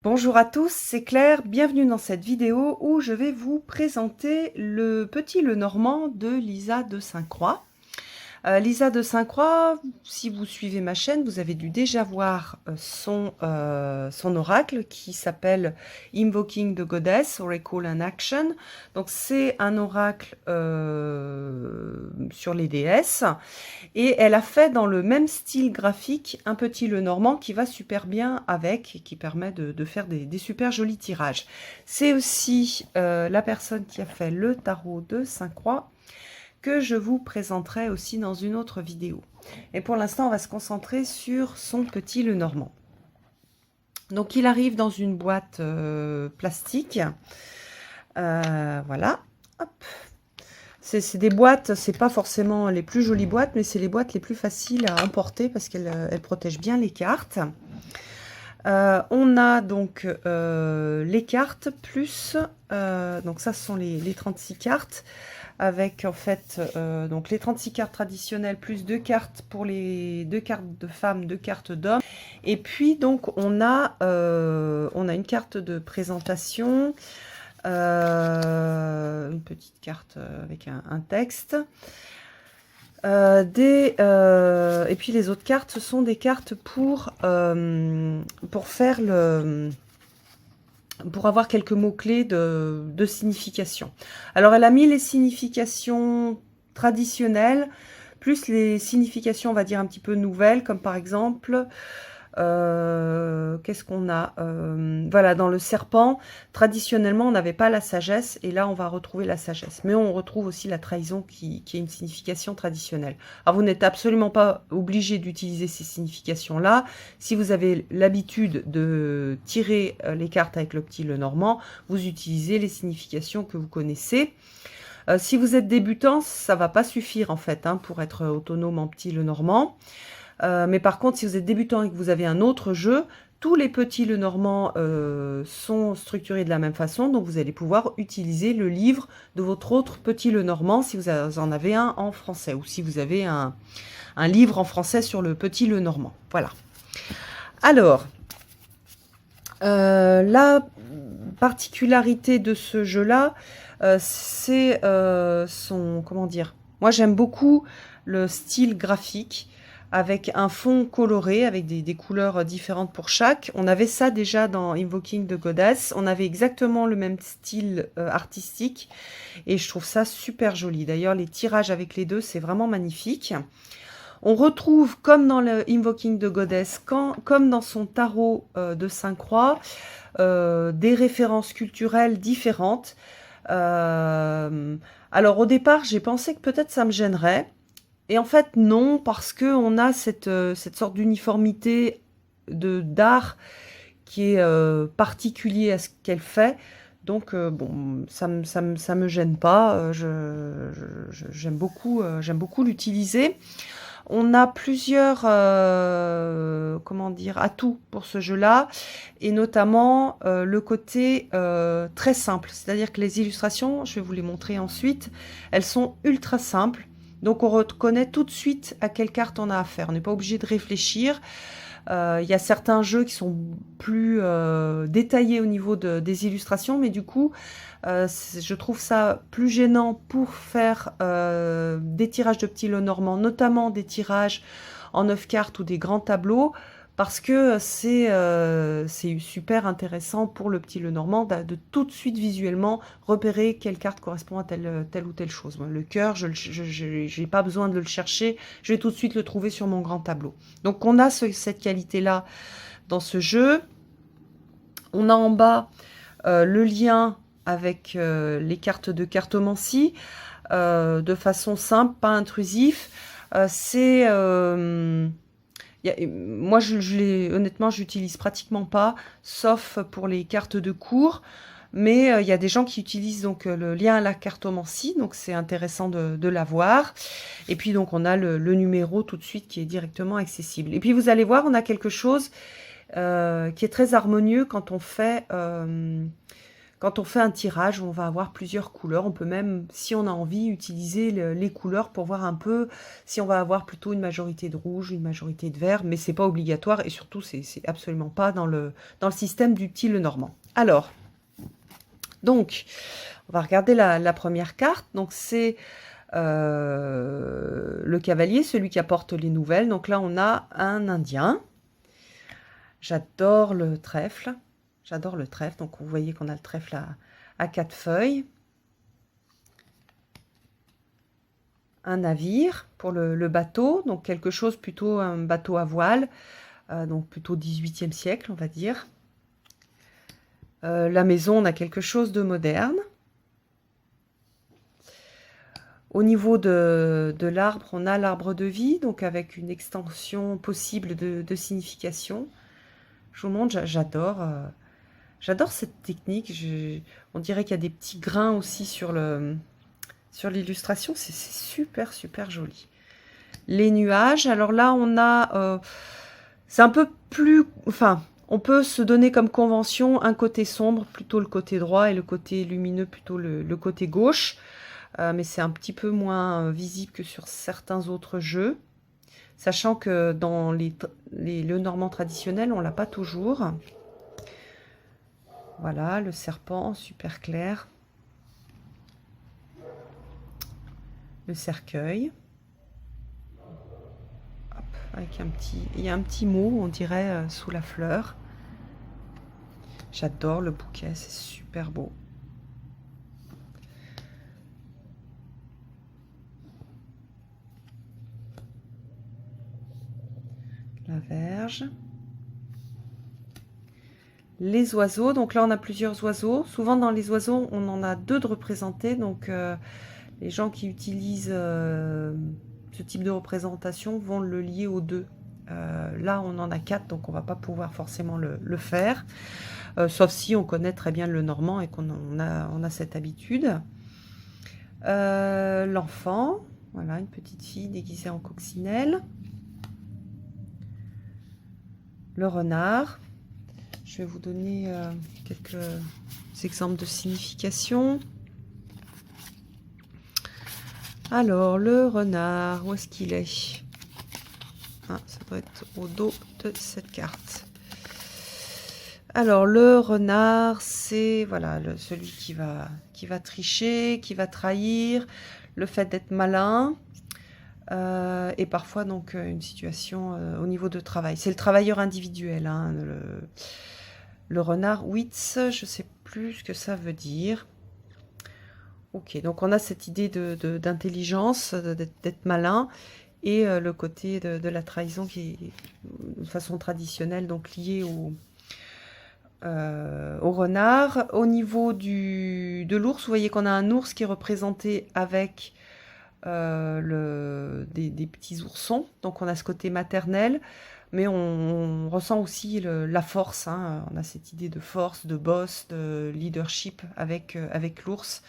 Bonjour à tous, c'est Claire, bienvenue dans cette vidéo où je vais vous présenter le Petit Lenormand de Lisa de Sainte-Croix. Lisa de Sainte-Croix, si vous suivez ma chaîne, vous avez dû déjà voir son oracle qui s'appelle Invoking the Goddess, Oracle in Action. Donc c'est un oracle sur les déesses. Et elle a fait dans le même style graphique un Petit Lenormand qui va super bien avec et qui permet de faire des super jolis tirages. C'est aussi la personne qui a fait le tarot de Sainte-Croix que je vous présenterai aussi dans une autre vidéo. Et pour l'instant, on va se concentrer sur son Petit Lenormand. Donc il arrive dans une boîte plastique. Voilà. Hop. C'est des boîtes, c'est pas forcément les plus jolies boîtes, mais c'est les boîtes les plus faciles à emporter parce qu'elles protègent bien les cartes. On a donc les cartes plus, donc ça ce sont les 36 cartes, avec en fait donc les 36 cartes traditionnelles plus 2 cartes pour les 2 cartes de femmes, 2 cartes d'hommes. Et puis donc on a une carte de présentation, une petite carte avec un texte. Et puis les autres cartes, ce sont des cartes pour faire pour avoir quelques mots-clés de signification. Alors elle a mis les significations traditionnelles, plus les significations, on va dire, un petit peu nouvelles, comme par exemple, qu'est-ce qu'on a voilà, dans le serpent, traditionnellement, on n'avait pas la sagesse, et là, on va retrouver la sagesse. Mais on retrouve aussi la trahison qui est une signification traditionnelle. Alors, vous n'êtes absolument pas obligé d'utiliser ces significations-là. Si vous avez l'habitude de tirer les cartes avec le Petit Lenormand, vous utilisez les significations que vous connaissez. Si vous êtes débutant, ça ne va pas suffire, en fait, hein, pour être autonome en Petit Lenormand. Mais par contre, si vous êtes débutant et que vous avez un autre jeu, tous les petits Lenormand sont structurés de la même façon, donc vous allez pouvoir utiliser le livre de votre autre Petit Lenormand si vous en avez un en français, ou si vous avez un livre en français sur le Petit Lenormand. Voilà. Alors, la particularité de ce jeu-là, c'est comment dire, moi j'aime beaucoup le style graphique, avec un fond coloré, avec des couleurs différentes pour chaque. On avait ça déjà dans Invoking the Goddess. On avait exactement le même style artistique. Et je trouve ça super joli. D'ailleurs, les tirages avec les deux, c'est vraiment magnifique. On retrouve, comme dans le Invoking the Goddess, comme dans son tarot de Sainte-Croix, des références culturelles différentes. Alors, au départ, j'ai pensé que peut-être ça me gênerait. Et en fait, non, parce qu'on a cette sorte d'uniformité d'art qui est particulier à ce qu'elle fait. Donc, bon, ça me gêne pas. J'aime beaucoup l'utiliser. On a plusieurs comment dire, atouts pour ce jeu-là, et notamment le côté très simple. C'est-à-dire que les illustrations, je vais vous les montrer ensuite, elles sont ultra simples. Donc on reconnaît tout de suite à quelle carte on a affaire. On n'est pas obligé de réfléchir. Il y a certains jeux qui sont plus détaillés au niveau des illustrations, mais du coup, je trouve ça plus gênant pour faire des tirages de Petit Lenormand, notamment des tirages en 9 cartes ou des grands tableaux, parce que c'est super intéressant pour le Petit Lenormand de tout de suite visuellement repérer quelle carte correspond à telle ou telle chose. Le cœur, je n'ai pas besoin de le chercher, je vais tout de suite le trouver sur mon grand tableau. Donc on a cette qualité-là dans ce jeu. On a en bas le lien avec les cartes de cartomancie, de façon simple, pas intrusif. Moi, honnêtement, j'utilise pratiquement pas, sauf pour les cartes de cours. Mais il y a des gens qui utilisent donc le lien à la cartomancie, donc c'est intéressant de l'avoir. Et puis donc on a le numéro tout de suite qui est directement accessible. Et puis vous allez voir, on a quelque chose qui est très harmonieux quand on fait quand on fait un tirage, on va avoir plusieurs couleurs. On peut même, si on a envie, utiliser les couleurs pour voir un peu si on va avoir plutôt une majorité de rouge, une majorité de vert, mais c'est pas obligatoire et surtout, c'est absolument pas dans le système du til normand. Alors, donc, on va regarder la première carte. Donc, c'est le cavalier, celui qui apporte les nouvelles. Donc là, on a un Indien. J'adore le trèfle. J'adore le trèfle. Donc, vous voyez qu'on a le trèfle à 4 feuilles. Un navire pour le bateau. Donc, quelque chose plutôt, un bateau à voile. Donc, plutôt 18e siècle, on va dire. La maison, on a quelque chose de moderne. Au niveau de l'arbre, on a l'arbre de vie, donc avec une extension possible de signification. Je vous montre, j'adore cette technique. On dirait qu'il y a des petits grains aussi sur l'illustration. C'est super, super joli. Les nuages, alors là, on a... c'est un peu plus... Enfin, on peut se donner comme convention un côté sombre, plutôt le côté droit, et le côté lumineux, plutôt le côté gauche. Mais c'est un petit peu moins visible que sur certains autres jeux. Sachant que dans le normand traditionnel, on ne l'a pas toujours. Voilà, le serpent, super clair. Le cercueil. Hop, avec il y a un petit mot, on dirait, sous la fleur. J'adore le bouquet, c'est super beau. La verge. Les oiseaux, donc là on a plusieurs oiseaux. Souvent dans les oiseaux, on en a 2 de représentés. Donc les gens qui utilisent ce type de représentation vont le lier aux 2. Là on en a 4, donc on va pas pouvoir forcément le faire. Sauf si on connaît très bien le normand et qu'on a cette habitude. L'enfant, voilà, une petite fille déguisée en coccinelle. Le renard. Je vais vous donner quelques exemples de signification. Alors, le renard, où est-ce qu'il est? Ah, ça doit être au dos de cette carte. Alors, le renard, c'est voilà, celui qui va tricher, qui va trahir, le fait d'être malin. Et parfois donc une situation au niveau de travail. C'est le travailleur individuel, hein, le renard Witz, je sais plus ce que ça veut dire. Ok, donc on a cette idée d'intelligence, d'être malin, et le côté de la trahison qui est de façon traditionnelle, donc liée au renard. Au niveau de l'ours, vous voyez qu'on a un ours qui est représenté avec des petits oursons, donc on a ce côté maternel, mais on ressent aussi la force, hein. On a cette idée de force, de boss, de leadership avec l'ours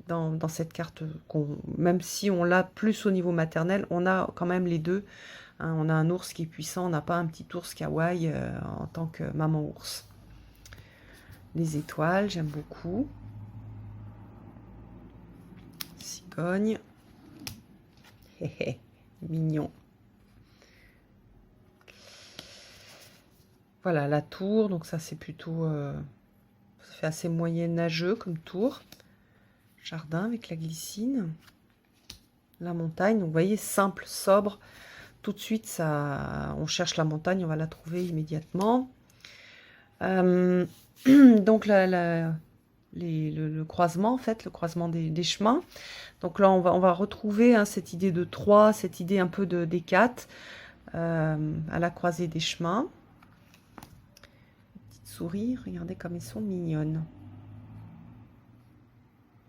dans cette carte, même si on l'a plus au niveau maternel, on a quand même les deux, hein. On a un ours qui est puissant, on n'a pas un petit ours kawaii en tant que maman ours. Les étoiles, j'aime beaucoup. Cigogne. Mignon. Voilà, la tour, donc ça c'est plutôt... ça fait assez moyenâgeux comme tour. Jardin avec la glycine. La montagne, donc vous voyez, simple, sobre. Tout de suite, on cherche la montagne, on va la trouver immédiatement. Donc le croisement, en fait, le croisement des chemins. Donc là, on va retrouver, hein, cette idée de 3, cette idée un peu des 4 à la croisée des chemins. Petite souris, regardez comme elles sont mignonnes.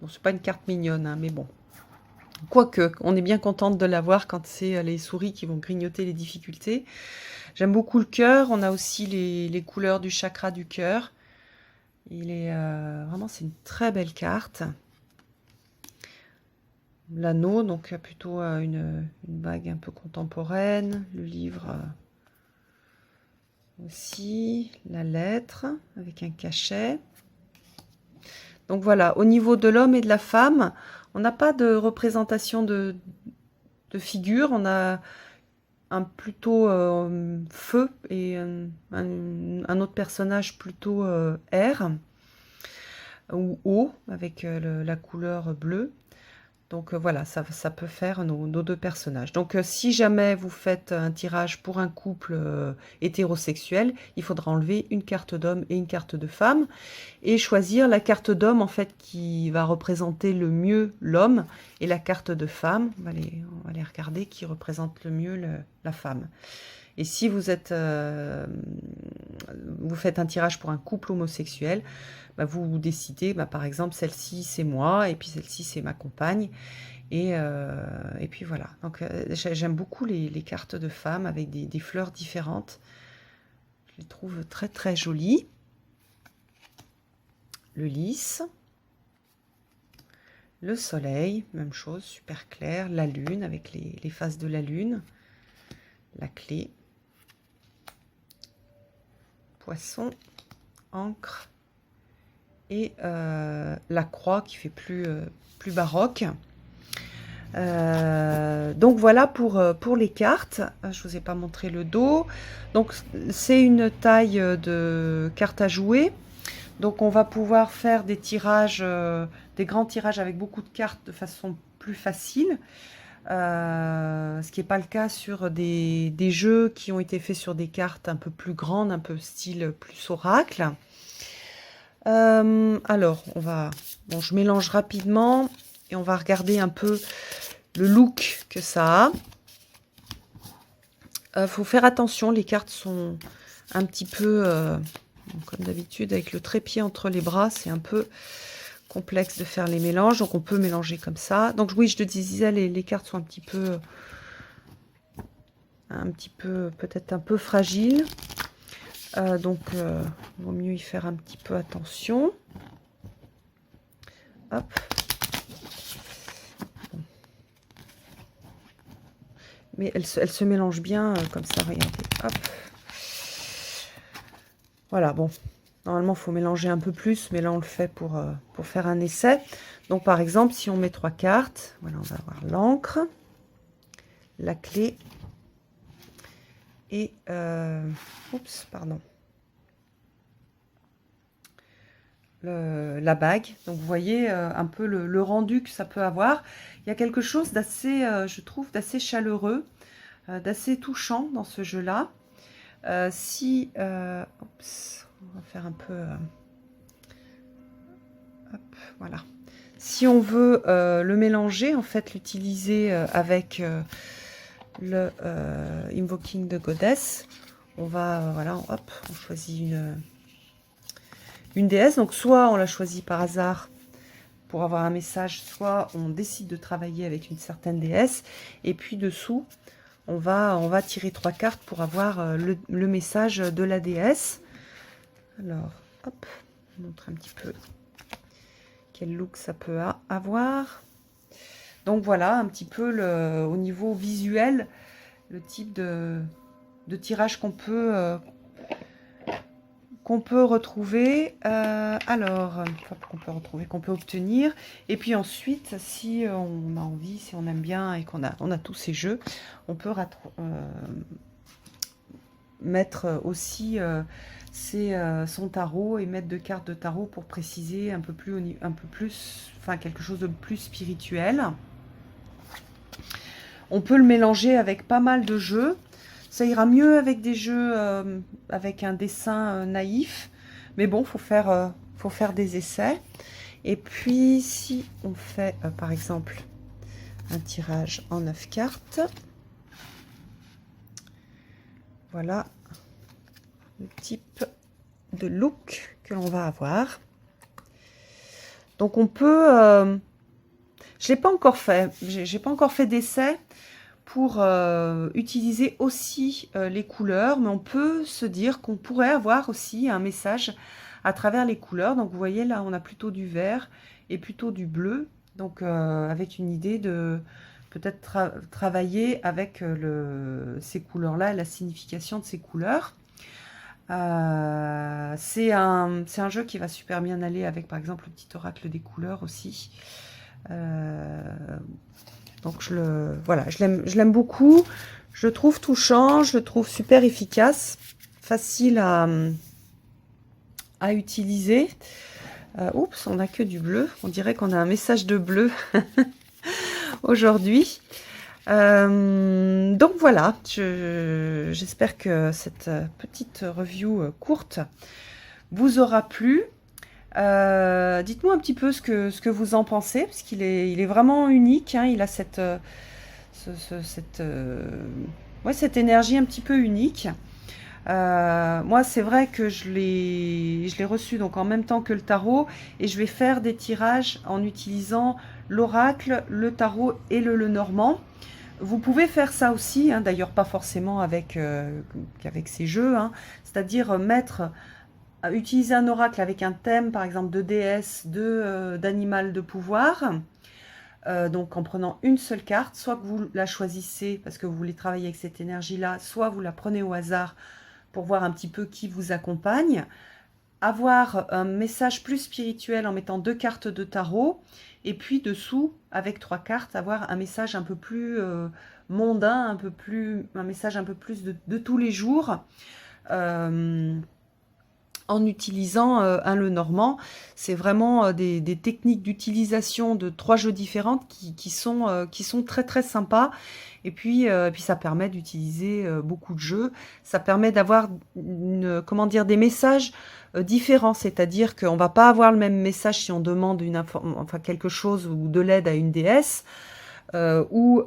Bon, c'est pas une carte mignonne, hein, mais bon. Quoique, on est bien contente de la voir quand c'est les souris qui vont grignoter les difficultés. J'aime beaucoup le cœur. On a aussi les couleurs du chakra du cœur. Il est vraiment, c'est une très belle carte. L'anneau, donc plutôt une bague un peu contemporaine. Le livre aussi. La lettre avec un cachet. Donc voilà, au niveau de l'homme et de la femme, on n'a pas de représentation de figure, on a un plutôt feu et un autre personnage plutôt air ou eau avec la couleur bleue. Donc voilà, ça peut faire nos deux personnages. Donc si jamais vous faites un tirage pour un couple hétérosexuel, il faudra enlever une carte d'homme et une carte de femme et choisir la carte d'homme en fait qui va représenter le mieux l'homme et la carte de femme, on va les regarder, qui représente le mieux la femme. Et si vous faites un tirage pour un couple homosexuel, bah vous décidez, bah par exemple, celle-ci c'est moi, et puis celle-ci c'est ma compagne, et puis voilà. Donc j'aime beaucoup les cartes de femmes avec des fleurs différentes. Je les trouve très très jolies. Le lys, le soleil, même chose, super clair, la lune avec les phases de la lune, la clé, poisson, encre et la croix qui fait plus baroque. Donc voilà pour les cartes. Je vous ai pas montré le dos. Donc c'est une taille de carte à jouer. Donc on va pouvoir faire des tirages, des grands tirages avec beaucoup de cartes de façon plus facile. Ce qui n'est pas le cas sur des jeux qui ont été faits sur des cartes un peu plus grandes, un peu style plus oracle. Alors, je mélange rapidement et on va regarder un peu le look que ça a. Faut faire attention, les cartes sont un petit peu, comme d'habitude, avec le trépied entre les bras, c'est un peu complexe de faire les mélanges, donc on peut mélanger comme ça. Donc oui, je te disais, les cartes sont un petit peu peut-être un peu fragiles. Donc il vaut mieux y faire un petit peu attention. Hop. Mais elle se mélange bien comme ça, regardez. Hop. Voilà, bon. Normalement, il faut mélanger un peu plus, mais là, on le fait pour faire un essai. Donc, par exemple, si on met 3 cartes, voilà, on va avoir l'encre, la clé et... oups, pardon. La bague. Donc, vous voyez un peu le rendu que ça peut avoir. Il y a quelque chose d'assez, je trouve, d'assez chaleureux, d'assez touchant dans ce jeu-là. Oups, on va faire un peu... hop, voilà. Si on veut le mélanger, en fait, l'utiliser avec le Invoking the Goddess, on va, voilà, hop, on choisit une déesse. Donc, soit on la choisit par hasard pour avoir un message, soit on décide de travailler avec une certaine déesse. Et puis, dessous, on va tirer 3 cartes pour avoir le message de la déesse. Alors, hop, je vous montre un petit peu quel look ça peut avoir. Donc voilà, un petit peu au niveau visuel, le type de tirage qu'on peut retrouver. Qu'on peut obtenir. Et puis ensuite, si on a envie, si on aime bien et qu'on a tous ces jeux, on peut mettre aussi son tarot et mettre 2 cartes de tarot pour préciser un peu plus, enfin quelque chose de plus spirituel. On peut le mélanger avec pas mal de jeux. Ça ira mieux avec des jeux avec un dessin naïf, mais bon, faut faire des essais. Et puis si on fait par exemple un tirage en 9 cartes, voilà le type de look que l'on va avoir. Donc on peut, je l'ai pas encore fait, j'ai pas encore fait d'essai pour utiliser aussi les couleurs, mais on peut se dire qu'on pourrait avoir aussi un message à travers les couleurs. Donc vous voyez là, on a plutôt du vert et plutôt du bleu, donc avec une idée de peut-être travailler avec ces couleurs-là, la signification de ces couleurs. C'est un jeu qui va super bien aller avec, par exemple, le petit oracle des couleurs aussi. Donc, voilà, je l'aime beaucoup. Je le trouve touchant, je le trouve super efficace, facile à utiliser. Oups, on n'a que du bleu. On dirait qu'on a un message de bleu aujourd'hui. Donc voilà, j'espère que cette petite review courte vous aura plu. Dites-moi un petit peu ce que vous en pensez, parce qu'il est vraiment unique, hein, il a cette énergie un petit peu unique. Moi, c'est vrai que je l'ai reçu donc en même temps que le tarot, et je vais faire des tirages en utilisant l'oracle, le tarot et le Lenormand. Vous pouvez faire ça aussi, hein, d'ailleurs pas forcément avec ces jeux, hein, c'est-à-dire utiliser un oracle avec un thème, par exemple de déesse, d'animal de pouvoir, donc en prenant une seule carte, soit que vous la choisissez parce que vous voulez travailler avec cette énergie-là, soit vous la prenez au hasard pour voir un petit peu qui vous accompagne. Avoir un message plus spirituel en mettant 2 cartes de tarot, et puis dessous, avec 3 cartes, avoir un message un peu plus mondain, un message un peu plus de tous les jours, en utilisant un Lenormand. C'est vraiment des techniques d'utilisation de 3 jeux différentes qui sont très très sympas. Et puis ça permet d'utiliser beaucoup de jeux. Ça permet d'avoir des messages différents. C'est-à-dire qu'on ne va pas avoir le même message si on demande quelque chose ou de l'aide à une déesse, ou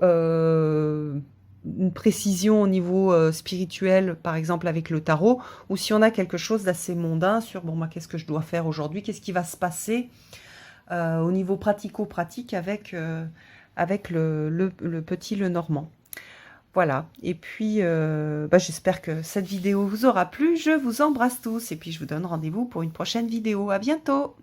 une précision au niveau spirituel, par exemple avec le tarot, ou si on a quelque chose d'assez mondain sur qu'est-ce que je dois faire aujourd'hui, qu'est-ce qui va se passer au niveau pratico-pratique avec le petit Lenormand. Voilà, et puis j'espère que cette vidéo vous aura plu. Je vous embrasse tous et puis je vous donne rendez-vous pour une prochaine vidéo. À bientôt!